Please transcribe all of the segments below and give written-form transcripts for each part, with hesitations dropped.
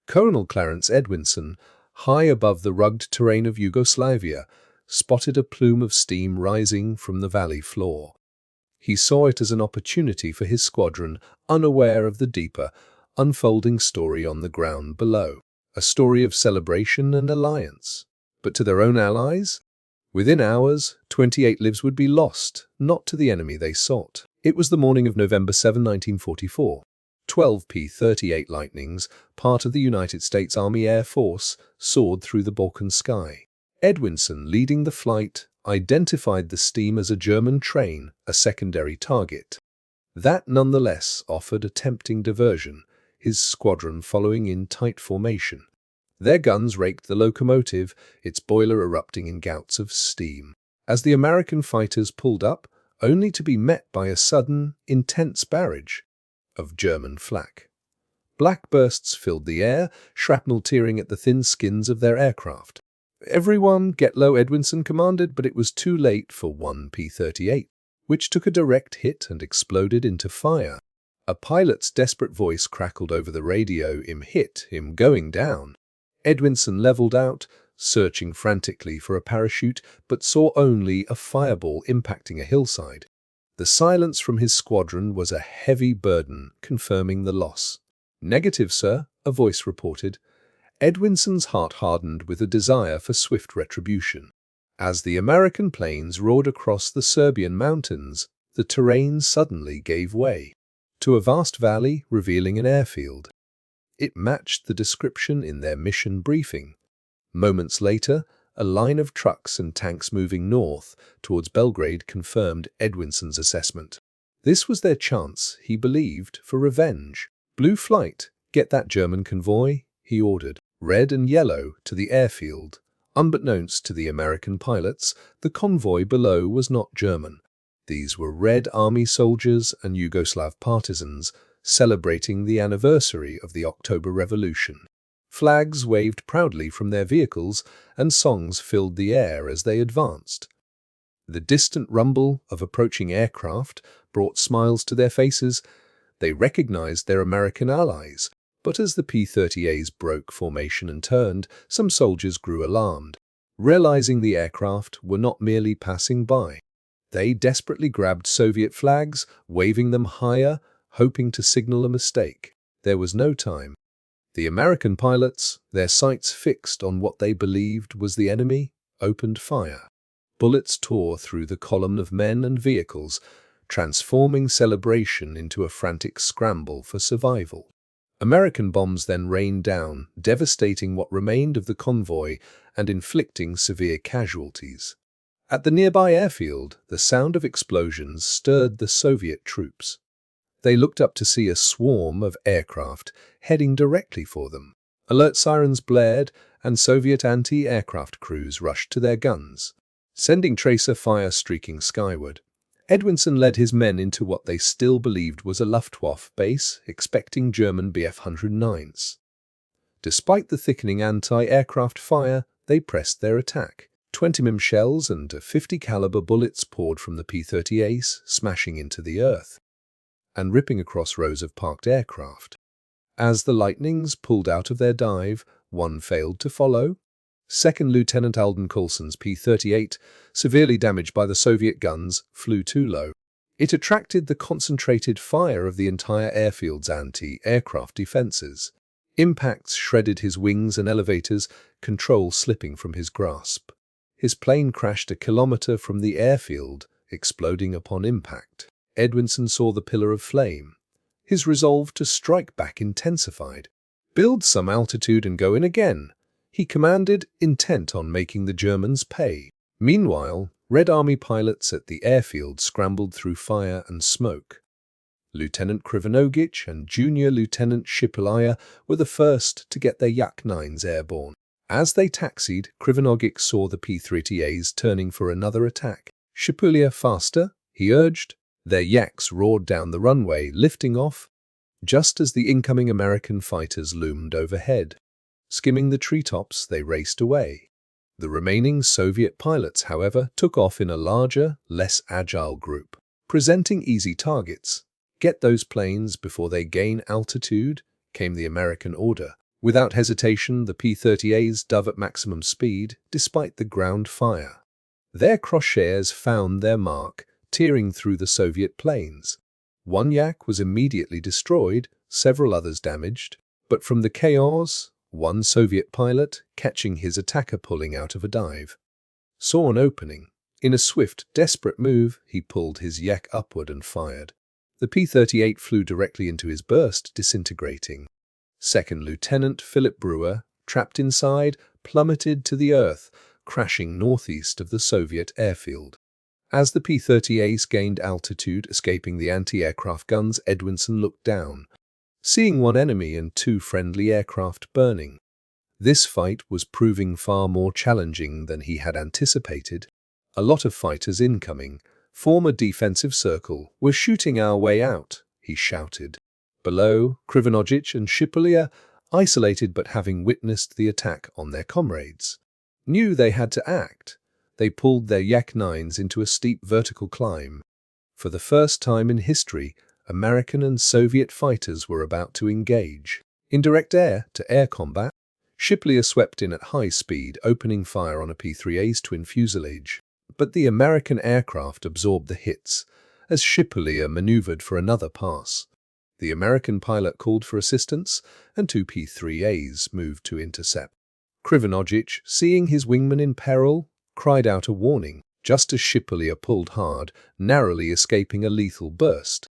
Colonel Clarence Edwinson, high above the rugged terrain of Yugoslavia, spotted a plume of steam rising from the valley floor. He saw it as an opportunity for his squadron, unaware of the deeper, unfolding story on the ground below. A story of celebration and alliance. But to their own allies? Within hours, 28 lives would be lost, not to the enemy they sought. It was the morning of November 7, 1944. 12 P-38 Lightnings, part of the United States Army Air Force, soared through the Balkan sky. Edwinson, leading the flight, identified the steam as a German train, a secondary target. That nonetheless offered a tempting diversion, his squadron following in tight formation. Their guns raked the locomotive, its boiler erupting in gouts of steam. As the American fighters pulled up, only to be met by a sudden, intense barrage of German flak. Black bursts filled the air, shrapnel tearing at the thin skins of their aircraft. "Everyone, get low," Edwinson commanded, but it was too late for one P-38, which took a direct hit and exploded into fire. A pilot's desperate voice crackled over the radio, "Him hit, him going down." Edwinson leveled out, searching frantically for a parachute, but saw only a fireball impacting a hillside. The silence from his squadron was a heavy burden, confirming the loss. "Negative, sir," a voice reported. Edwinson's heart hardened with a desire for swift retribution. As the American planes roared across the Serbian mountains, the terrain suddenly gave way to a vast valley revealing an airfield. It matched the description in their mission briefing. Moments later, a line of trucks and tanks moving north towards Belgrade confirmed Edwinson's assessment. This was their chance, he believed, for revenge. "Blue flight, get that German convoy," he ordered. Red and yellow to the airfield. Unbeknownst to the American pilots, the convoy below was not German. These were Red Army soldiers and Yugoslav partisans, celebrating the anniversary of the October Revolution. Flags waved proudly from their vehicles, and songs filled the air as they advanced. The distant rumble of approaching aircraft brought smiles to their faces. They recognized their American allies, but as the P-30As broke formation and turned, some soldiers grew alarmed. Realizing the aircraft were not merely passing by, they desperately grabbed Soviet flags, waving them higher, hoping to signal a mistake. There was no time. The American pilots, their sights fixed on what they believed was the enemy, opened fire. Bullets tore through the column of men and vehicles, transforming celebration into a frantic scramble for survival. American bombs then rained down, devastating what remained of the convoy and inflicting severe casualties. At the nearby airfield, the sound of explosions stirred the Soviet troops. They looked up to see a swarm of aircraft heading directly for them. Alert sirens blared, and Soviet anti-aircraft crews rushed to their guns, sending tracer fire streaking skyward. Edwinson led his men into what they still believed was a Luftwaffe base, expecting German Bf-109s. Despite the thickening anti-aircraft fire, they pressed their attack. 20 mm shells and 50 caliber bullets poured from the P-30As, smashing into the earth and ripping across rows of parked aircraft. As the Lightnings pulled out of their dive, one failed to follow. Second Lieutenant Alden Coulson's P-38, severely damaged by the Soviet guns, flew too low. It attracted the concentrated fire of the entire airfield's anti-aircraft defenses. Impacts shredded his wings and elevators, control slipping from his grasp. His plane crashed a kilometer from the airfield, exploding upon impact. Edwinson saw the pillar of flame. His resolve to strike back intensified. "Build some altitude and go in again," he commanded, intent on making the Germans pay. Meanwhile, Red Army pilots at the airfield scrambled through fire and smoke. Lieutenant Krivonogich and Junior Lieutenant Shipulya were the first to get their Yak-9s airborne. As they taxied, Krivonogich saw the P-30As turning for another attack. "Shipulya, faster," he urged. Their Yaks roared down the runway, lifting off, just as the incoming American fighters loomed overhead. Skimming the treetops, they raced away. The remaining Soviet pilots, however, took off in a larger, less agile group, presenting easy targets. "Get those planes before they gain altitude," came the American order. Without hesitation, the P-30As dove at maximum speed, despite the ground fire. Their crosshairs found their mark, tearing through the Soviet planes. One Yak was immediately destroyed, several others damaged, but from the chaos, one Soviet pilot, catching his attacker pulling out of a dive, saw an opening. In a swift, desperate move, he pulled his Yak upward and fired. The P-38 flew directly into his burst, disintegrating. Second Lieutenant Philip Brewer, trapped inside, plummeted to the earth, crashing northeast of the Soviet airfield. As the P-30As gained altitude, escaping the anti-aircraft guns, Edwinson looked down, seeing one enemy and two friendly aircraft burning. This fight was proving far more challenging than he had anticipated. A lot of fighters incoming. Form a defensive circle. We're shooting our way out, he shouted. Below, Krivonogich and Shipulya, isolated but having witnessed the attack on their comrades, knew they had to act. They pulled their Yak-9s into a steep vertical climb. For the first time in history, American and Soviet fighters were about to engage. In direct air-to-air combat, Shipulya swept in at high speed, opening fire on a P-3A's twin fuselage. But the American aircraft absorbed the hits, as Shipulya maneuvered for another pass. The American pilot called for assistance, and two P-3As moved to intercept. Krivonogich, seeing his wingman in peril, cried out a warning, just as Shipulya pulled hard, narrowly escaping a lethal burst.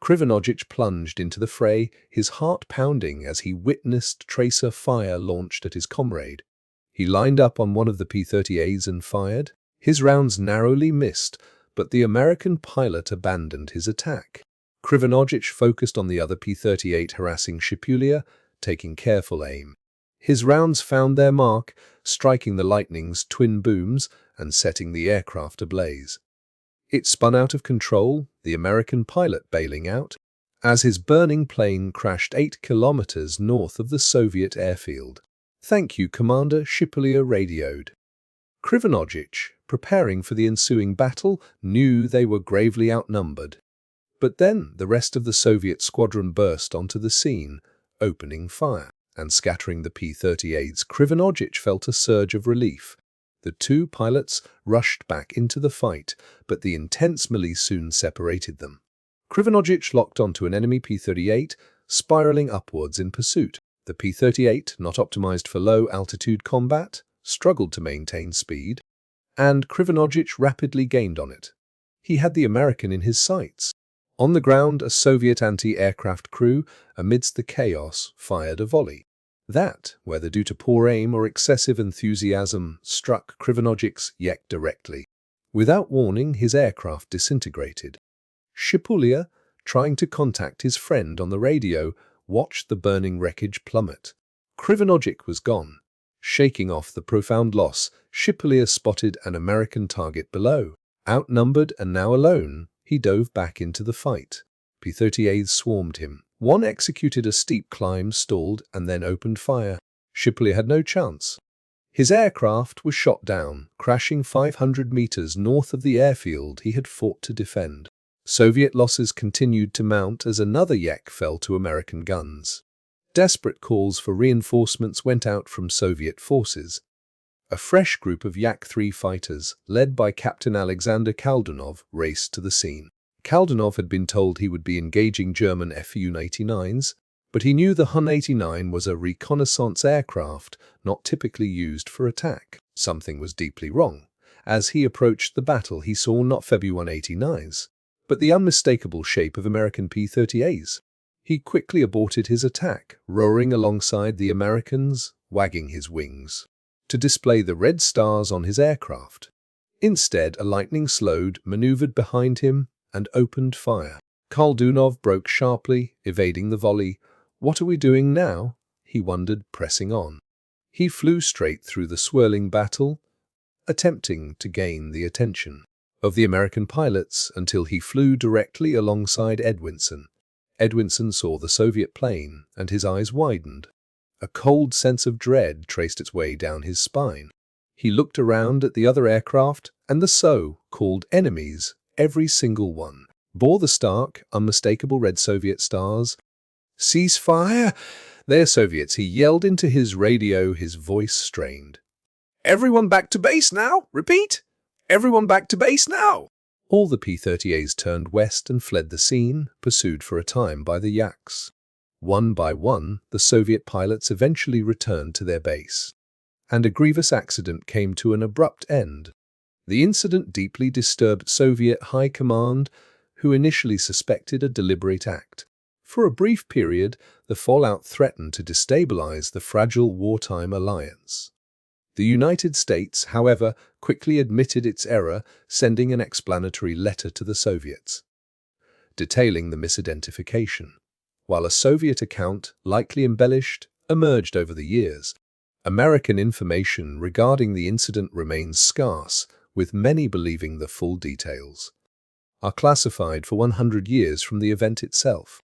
Krivonogich plunged into the fray, his heart pounding as he witnessed tracer fire launched at his comrade. He lined up on one of the P-30As and fired. His rounds narrowly missed, but the American pilot abandoned his attack. Krivonogich focused on the other P-38 harassing Shipulya, taking careful aim. His rounds found their mark, striking the Lightning's twin booms and setting the aircraft ablaze. It spun out of control, the American pilot bailing out, as his burning plane crashed 8 kilometers north of the Soviet airfield. "Thank you, Commander," Shipulya radioed. Krivonogich, preparing for the ensuing battle, knew they were gravely outnumbered. But then the rest of the Soviet squadron burst onto the scene, opening fire and scattering the P-30As. Krivonogich felt a surge of relief. The two pilots rushed back into the fight, but the intense melee soon separated them. Krivonogich locked onto an enemy P-38, spiraling upwards in pursuit. The P-38, not optimized for low-altitude combat, struggled to maintain speed, and Krivonogich rapidly gained on it. He had the American in his sights. On the ground, a Soviet anti-aircraft crew, amidst the chaos, fired a volley. That, whether due to poor aim or excessive enthusiasm, struck Krivonogich's Yak directly. Without warning, his aircraft disintegrated. Shipulya, trying to contact his friend on the radio, watched the burning wreckage plummet. Krivonogich was gone. Shaking off the profound loss, Shipulya spotted an American target below. Outnumbered and now alone, he dove back into the fight. P-30As swarmed him. One executed a steep climb, stalled, and then opened fire. Shipulya had no chance. His aircraft was shot down, crashing 500 meters north of the airfield he had fought to defend. Soviet losses continued to mount as another Yak fell to American guns. Desperate calls for reinforcements went out from Soviet forces. A fresh group of Yak-3 fighters, led by Captain Alexander Kaldunov, raced to the scene. Kaldunov had been told he would be engaging German Fu-89s, but he knew the Hun-89 was a reconnaissance aircraft not typically used for attack. Something was deeply wrong. As he approached the battle, he saw not Fu-89s, but the unmistakable shape of American P-30As. He quickly aborted his attack, roaring alongside the Americans, wagging his wings to display the red stars on his aircraft. Instead, a Lightning slowed, maneuvered behind him, and opened fire. Kaldunov broke sharply, evading the volley. "What are we doing now?" he wondered, pressing on. He flew straight through the swirling battle, attempting to gain the attention of the American pilots until he flew directly alongside Edwinson. Edwinson saw the Soviet plane, and his eyes widened. A cold sense of dread traced its way down his spine. He looked around at the other aircraft, and the so-called enemies, every single one, bore the stark, unmistakable red Soviet stars. "Cease fire! They're Soviets, he yelled into his radio, his voice strained. Everyone back to base now! Repeat! Everyone back to base now! All the P-38s turned west and fled the scene, pursued for a time by the Yaks. One by one, the Soviet pilots eventually returned to their base. And a grievous accident came to an abrupt end. The incident deeply disturbed Soviet high command, who initially suspected a deliberate act. For a brief period, the fallout threatened to destabilize the fragile wartime alliance. The United States, however, quickly admitted its error, sending an explanatory letter to the Soviets, detailing the misidentification. While a Soviet account, likely embellished, emerged over the years, American information regarding the incident remains scarce, with many believing the full details are classified for 100 years from the event itself.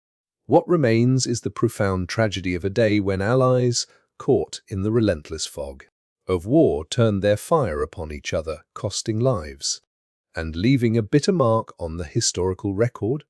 What remains is the profound tragedy of a day when allies, caught in the relentless fog of war, turned their fire upon each other, costing lives and leaving a bitter mark on the historical record.